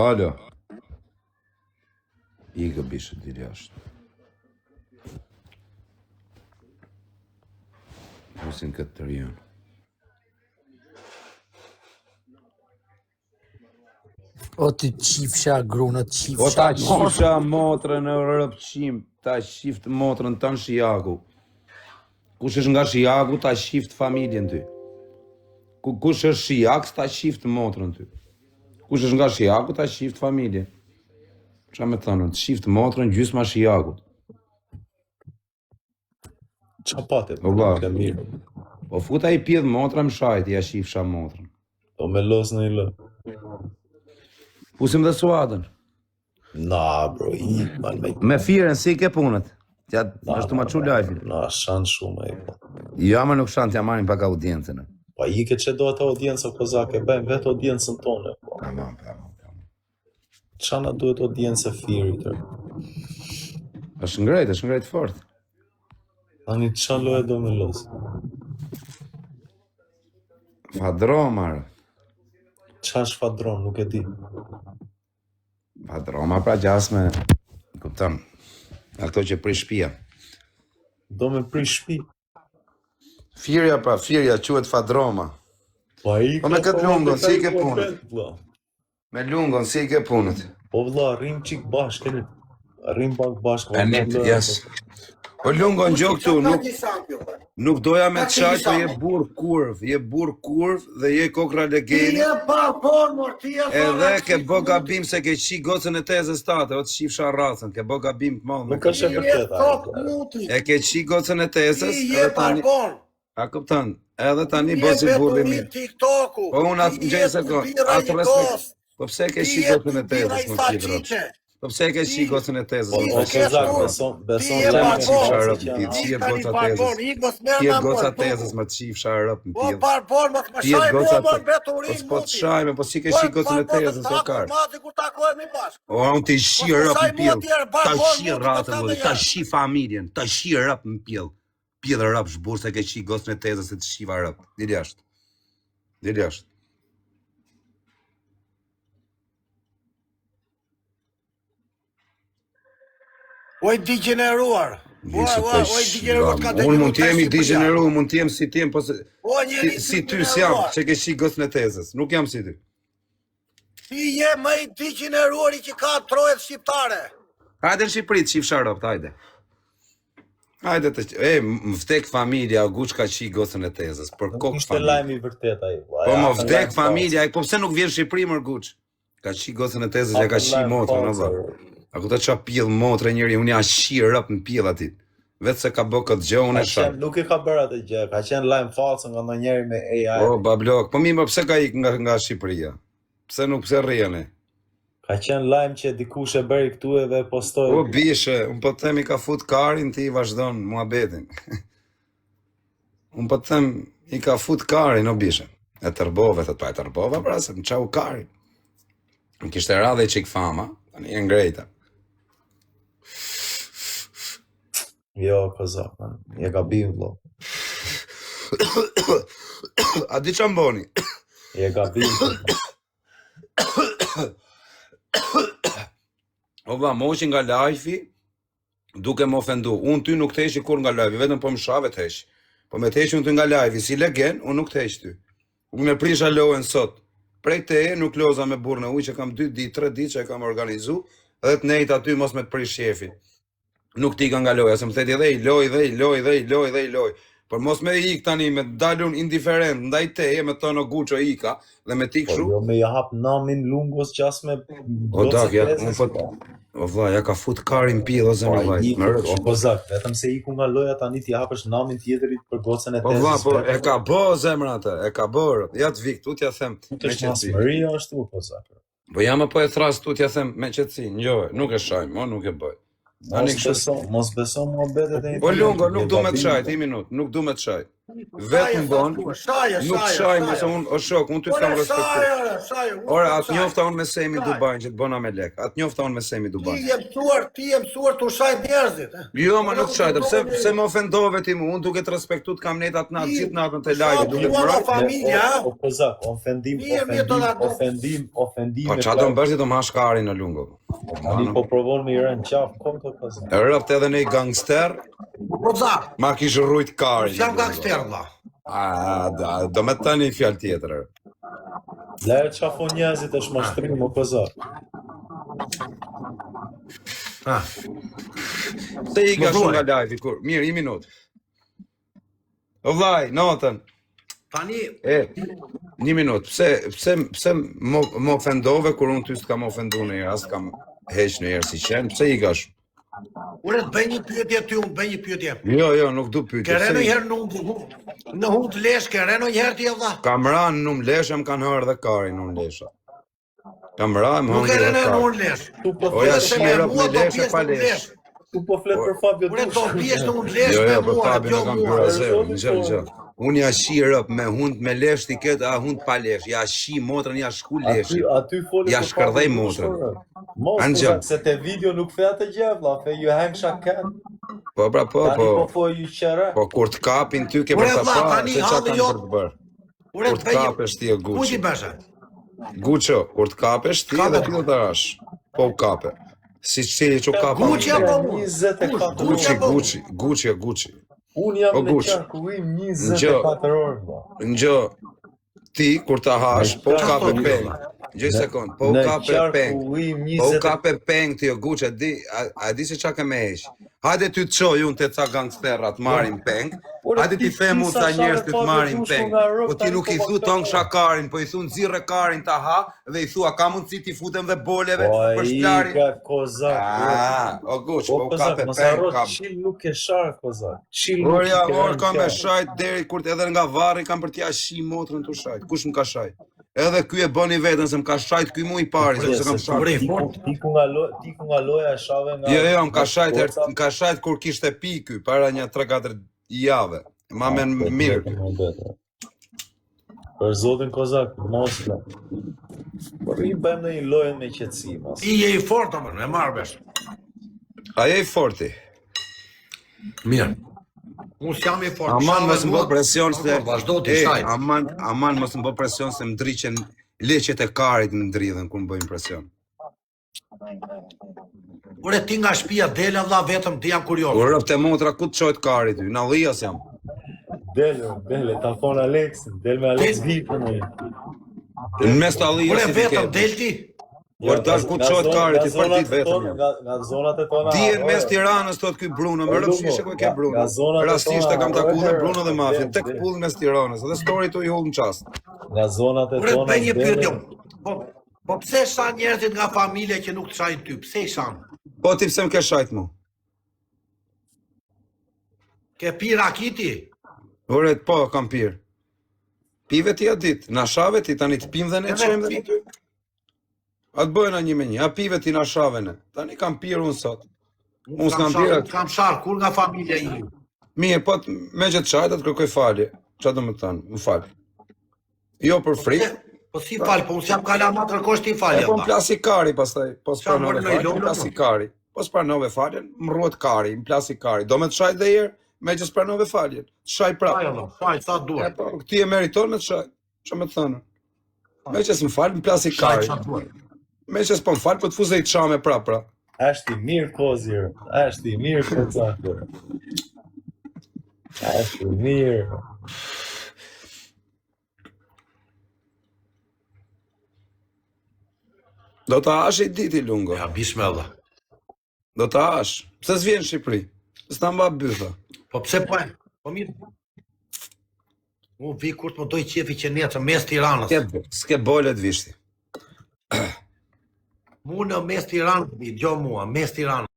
Alo. I gëbishë diri jashtë. Musin këtë të rion. O të qifsha grunët, qifsha. O ta qifsha motrën në rëpqim, ta qift motrën të në shijaku. Kush është nga shijaku, ta qift familjen ty. Kush është shijak, ta qift motrën ty. Kush është nga shijaku, ta qift familjen. Qa me thënë, të qift motrën gjysma shijakut. Qa pate, O ba, të mirë. o futa i pjedh motra më shajt, ja qifsha motrën. O me los në i lë. Pusim dhe suadën. Na, bro, i man me... Me firen, si ke punët? Ja, është të ma qu lajfin. Na, shanë shumë e po. Ja, me nuk shanë t'ja marin pak audiencën. Pa i ke që do atë audiencë, kozake, bëjmë vetë audiencën tonë, po. Tamam. Qana duhet audiencë e firit, është ngrejt fort. Tani qanë loje do me los. Fadromar. Qa është fadron, nuk e di. Fadroma pra gjasme, kupton, ato që prish shtëpia. Do me prish shtëpi. Firja, quhet fadroma. Pa i Po me këtë lungon, si i ke punët? Vlla. Me lungon, si i ke punët? Po vlla, rrim qik bashkë, rrim bashkë. E net, jes. Po lungon gjok tu, nuk doja me të qaj, po je burr kurv dhe je kokra legeni. Edhe ke bë gabim se ke qi gocën e tezës tate, o të shifsha racën, ke bë gabim të madh. Nuk është e vërtetë. E ke qi gocën e tezës, edhe tani... A kupton, edhe tani bosi burri mirë. Po unë atë gjej se atë respekt. Po pse ke qi gocën e tezës, më qidrot? Po pse ke qi gocën e tezës? O kezak, beson Që më qifsha që rëp në pjellë, qijet goca tezës. Qijet goca tezës më të qifsha rëp në pjellë. Qijet goca tezës. Po të shajme, po si ke qi gocën e tezës, o karë. O, unë të shi rëp në pjellë. Ta shi ratën, ta shi familjen, ta shi rëp në pjellë. Pjellë rëp shburë se ke qi gocën e tezës e të shiva rëp. Dili ashtë. Dili ashtë. Oj degeneruar. Oj degeneruar ka Unë mund t'jemi degeneru, mund t'jem si t'jem, po si ty s'jam, që ke shi gocën e tezës. Nuk jam si ty. Ti je më i degeneruari që ka trojet shqiptare. Hajde në Shqipëri të qifsha rëpt, hajde. Hajde të më vdek familja, o guq ka qi gocën e tezës, për kokë Ishte familja. lajmi i vërtet ai. Po më vdek familja, po pse nuk vjen Shqipëri mër guq? Ka qi gocën e tezës, ja ka qi motrë, në vë. A ku të qa pjellë motre njëri, unë ja shi rëp në pjellë atit. Vetë se ka bë këtë gjë, unë e shak. Nuk i ka bërë atë gjë, ka qenë lajm falsë nga ndonjëri me AI. O, bablok, po mi më pse ka ik nga Shqipëria? Pse nuk pse rrjene? Ka qenë lajm që dikush e bëri këtu edhe postoi. O, bishe, unë po të them i ka fut karin, ti i vazhdon muhabetin. Unë po të them i ka fut karin, o bishe. E tërbove, thët pa e tërbove, pra se më qau karin. Më kishte radhe i qik fama, tani e ngrejta. Jo, kozak, man. Je gabim, vlo. A di që mboni? Je gabim. O va, moshi nga lajfi, duke më ofendu. Unë ty nuk teshi kur nga lajfi, vetëm po më shave teshi. Po me teshi unë ty nga lajfi, si legen, unë nuk teshi ty. Unë me prisha lohen sot. Prej te e nuk loza me burë në ujë që kam 2 ditë, 3 ditë që e kam organizu, edhe të nejtë aty mos me të prish shefin. Nuk tika nga loja, se më theti edhe i loj. Por mos me ik tani, me dalun indiferent, ndaj teje, me tono guqo ika, dhe me tik Po shu. jo me jahap namin lungos qas me... O dak, ja, unë po... O vla, ja ka fut karin pjellë o zemë vajt, më rësh. O kozak, vetëm se iku nga loja tani ti hapësh namin tjetërit për gocën e Po vla, tezës. po e ka bë zemra atë, e ka bërë. Ja të vik, tu t'ja them me Të qëtësi. shmasmëria është u kozak. Po jam po e thras tu t'ja them me qëtësi, njoj, nuk e shajmë, o nuk e bëj. Mos beso muhabetet e Po lungo, nuk du me të shajt, i minut, nuk du me të shajt. Vetëm bon, nuk shaj me se unë, o shok, unë ty s'kam respektu. Ora, atë njofta unë me Semi Dubajnë që të bëna me lek, atë njofta unë me Semi Dubajnë. Ti jem mësuar të shajt njerëzit. Jo, ma nuk shajt, pse më ofendove ti mu, unë duke të respektu të kam netat natë, qitë natën të lajë, duke të mërë. Familja, Po kozak, ofendim. Po qa do më bërti të ma shkari në lungo. Tani po provon me i rënë qaf, kom të kozak. E rëpt edhe një gangster, Kozak, ma kishë rrujt kari. jam gangster, vlla. Do me të tani fjallë tjetër. Lajë qafon njerëzit është mashtrim, mo kozak. Se i ka shumë nga live, kur, mirë, i minut. O vlaj, notën. Tani, Një minut, pse më ofendove kur unë ty s'kam ofendu në herë, as t'kam heq në herë si qenë, pse i ka shumë? ure të bëj një pyetje ty, unë bëj një pyetje. Jo, nuk du pyetje. Kere në herë në hund lesh, kere në herë ti vlla. Kam ranë në më leshe, më kanë hërë dhe karin në lesha. Kam ranë, më Nuk hëngë kere dhe në karin. hund lesh. Oja shirë me leshe pa leshe. Tu po flet për Fabio Ure Dush. do pjesë në hund lesh Jo, me për mua, Fabio jo në kam mua. kërë zërë, në Unë ja shi rëp me hund me lesh t'i ketë, a hund pa lesh. Ja shi motrën, ja shku leshi. Aty foli Ja për shkërdhej Fabio Dush, motrën. ore. Mos, Angel. kozak, se te video nuk fe atë gjë, vlla, fe you hang shaken. Po, Tani po fo ju qere. Po, kur të kapin ty ke Ure, për të vlla, pa, tani se qa halli kanë jot- për të bërë. Ure Kur të të bëj një... kapesh ti e Ku ti Gucci. beshe? Guccio, kur të kapesh ti edhe ti do të rash. Po u kape. Si qili që kapa. Gucci apo mua? 24 Gucci. Unë jam O, në Gucci. qarkullim 24 orë, vlla. Ngjo, ti kur ta hash, po u Në kape qarkullim, peng. valla. Gjej sekond, po u Në kape peng. qarkullim Po u 20. kape peng ti o Gucci, a di se qa ke me heq. Hajde ty të qoj unë të ca gangsterat marim peng. Hajde ti themu sa njerëz të të marim peng. Po ti nuk i thu ton shakarin, po i thu nxirre karin ta ha dhe i thua ka mundësi ti futem dhe boleve Po për i shplari. ka kozak. O Gucci, Po po u kozak, kape mos peng. harro, Kam. chill nuk e shar kozak. Chill nuk Orja, i ke rënë ka me qark. shajt deri kur edhe nga varri kam për t'ja shi motrën të shajt. Kush më ka shajt? Edhe ky e bëni vetën se më ka shajt ky mu i pari, sepse kam shajt. Ti ku nga loja e shave nga... Jo, më ka shajt kur kishte pi ky, para një 3-4 jave. Ma me mirë. Për zotin kozak, mos la. Por i bëjmë në një lojën me qetësi, mas. Ti je i fort apo, e marr vesh. Aje i forti. Mirë. Unë s'jam i fort. Aman mos më bë presion se Vazhdo ti E, shajt. aman mos më bë presion se më ndriqen leqet e karit më ndridhen kur më bëjnë presion. Ure ti nga shtëpia dele vlla vetëm ti jam kurioz. Kur rëpte motra ku të çohet karit ty? Na dhijas jam. Dele, ta thon Aleksin, del me Alex Vipën. Në mes të allijas Ure si ti vetëm ke. del ti. Por dal ku të çohet karit ty për ditë vetëm. Nga zonat e tona. Dihen mes Tiranës thot ky Bruno, më rëp shishe ku e ke Bruno. Nga zonat e Rastisht e tona, kam taku dhe ore, Bruno dhe mafia, ore, tek pulli mes Tiranës. Edhe story tu i hull në çast. Nga zonat e Ure të tona. bëj një dele. pyetje. Po pse shan njerëzit nga familja që nuk të shajnë ty? Pse i shan? Po ti pse më ke shajt mu? Ke pi rakiti? Ore, po, kam pirë. Pive ti atë ditë, na shave ti tani të pim dhe ne Edhe qojmë dhe pi- në ty. A të bëjnë a një me një, a pive ti na shave ne. Tani kam pirë unë sot. Unë s'kam pirë. Kam shar kur nga familja ime. Mirë, po me që të shajt atë kërkoj falje. Qa do më të thënë, më falë. Jo për frikë. Po si fal, po unë s'jam kalama tërkosh ti E falja. po më plasi kari pastaj, po Qa s'pranove morë në faljen, ilon, më plasi apo? kari. Po s'pranove faljen, më ruhet kari, më plasi kari. Do me të shajt dhe herë, me që s'pranove faljen. Shaj prapë. Shaj, sa E duhet. po, ti e meriton me të shaj. Që me të thënë? Me që s'më falë, më plasi Shaj, kari. sa duhet. Me që s'po më falë, po të fuzë i të shame pra. Ashti mirë kozir, ashti mirë kozakër. Ashti mirë. Do të hash i diti lungo. Ja, bismillah. Do të hash. Pse s'vjen në Shqipëri? S'ta mba bytha. Po pse po e? Po mirë. Unë vi kur të më doj qefi që netë mes Tiranës. S'ke bole të vishti. Mu në mes Tiranës, mi gjo mua, mes Tiranës.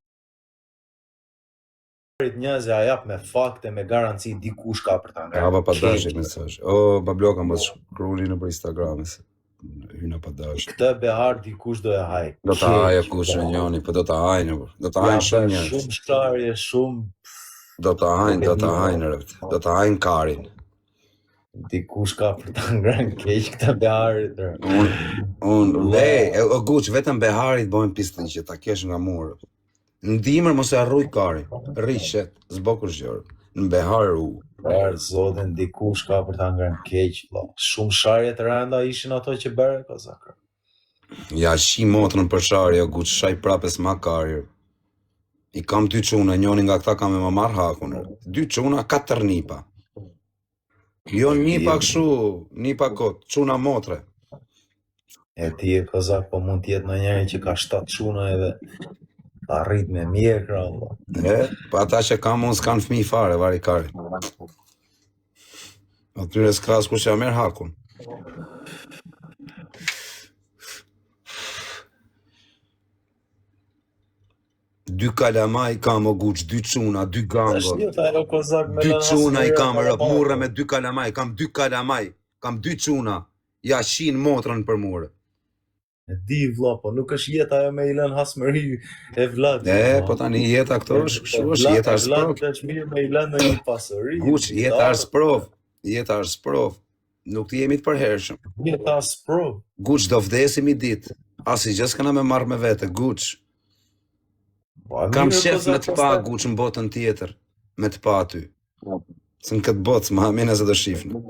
Njerëz ja jap me fakte, me garanci dikush ka për ta Ja, pa ngrënë. dashje mesazh. O, babloka mos shkruani në për Instagramin. hyna pa dash. Këtë behar dikush do e haj. Do ta haja kush njëri, po do ta hajnë, do ta hajnë shumë njerëz. Shumë shtarje, shumë Do ta hajnë rreth. Do ta hajnë karin. dikush ka për ta ngrënë keq këtë beharit. O Guç, vetëm beharit bëhen pisliqe, ta kesh nga murë. Në dimër mos e harruj karin. Rrishet, s'bo kur gjë. Në behar u. Për zotin dikush ka për ta ngrënë keq, vlla. Shumë sharje të rënda ishin ato që bëre kozakër. Ja shi motrën për sharje, o Guç, shaj prapes ma karir. I kam 2 çuna, njëri nga këta kam e më marr hakun. 2 çuna, 4 nipa. Jo nipa kështu, nipa kot, çuna motre. E ti e kozak, po mund t'jetë në njëri që ka 7 çuna edhe arrit me mjekra, valla. Po ata që kam unë s'kan fëmijë fare, vari kari. Atyre s'kras kush ja merr hakun. Dy kalamaj kam o Guç, 2 çuna, 2 gango. Jeta ajo kozak me 2 çuna i kam rëp, murre me 2 kalamaj, kam 2 kalamaj, kam 2 çuna. Ja shin motrën për murë. E di vlla, po nuk është jeta ajo me i lën hasmëri e vllajt. Po tani jeta këto është kështu, është jeta sprov. Vllajt është mirë me i lën në një pasuri. Guç, jeta është sprov. Jeta është sprov. Nuk të jemi të përhershëm. Jeta sprov. Guç, do vdesim i ditë. Asgjë s'kena me marrë me vete, Guç. Kam shef me të pa Guç në botën tjetër, me të pa aty. Se në këtë botë, ma mene se do shifnë.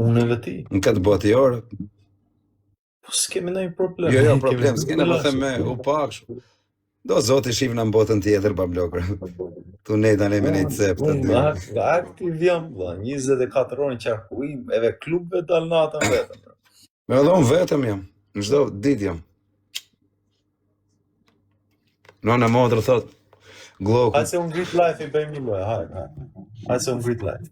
Unë e veti. Në këtë botë i orë. Po s'kemi ndonjë problem. Jo, problem, s'kena po them me u pak. Do zoti shifna në botën tjetër, pa blokër. Tu ne tani me një cep të dy. Unë aktiv jam, vlla, 24 orë në qarkullim, edhe klubeve dal natën vetëm. Me edhe unë vetëm jam, në çdo ditë jam. Nona modrë thot, Gloku. Hajde se unë ngrit live i bëjmë një lojë, hajde. Hajde se unë ngrit live.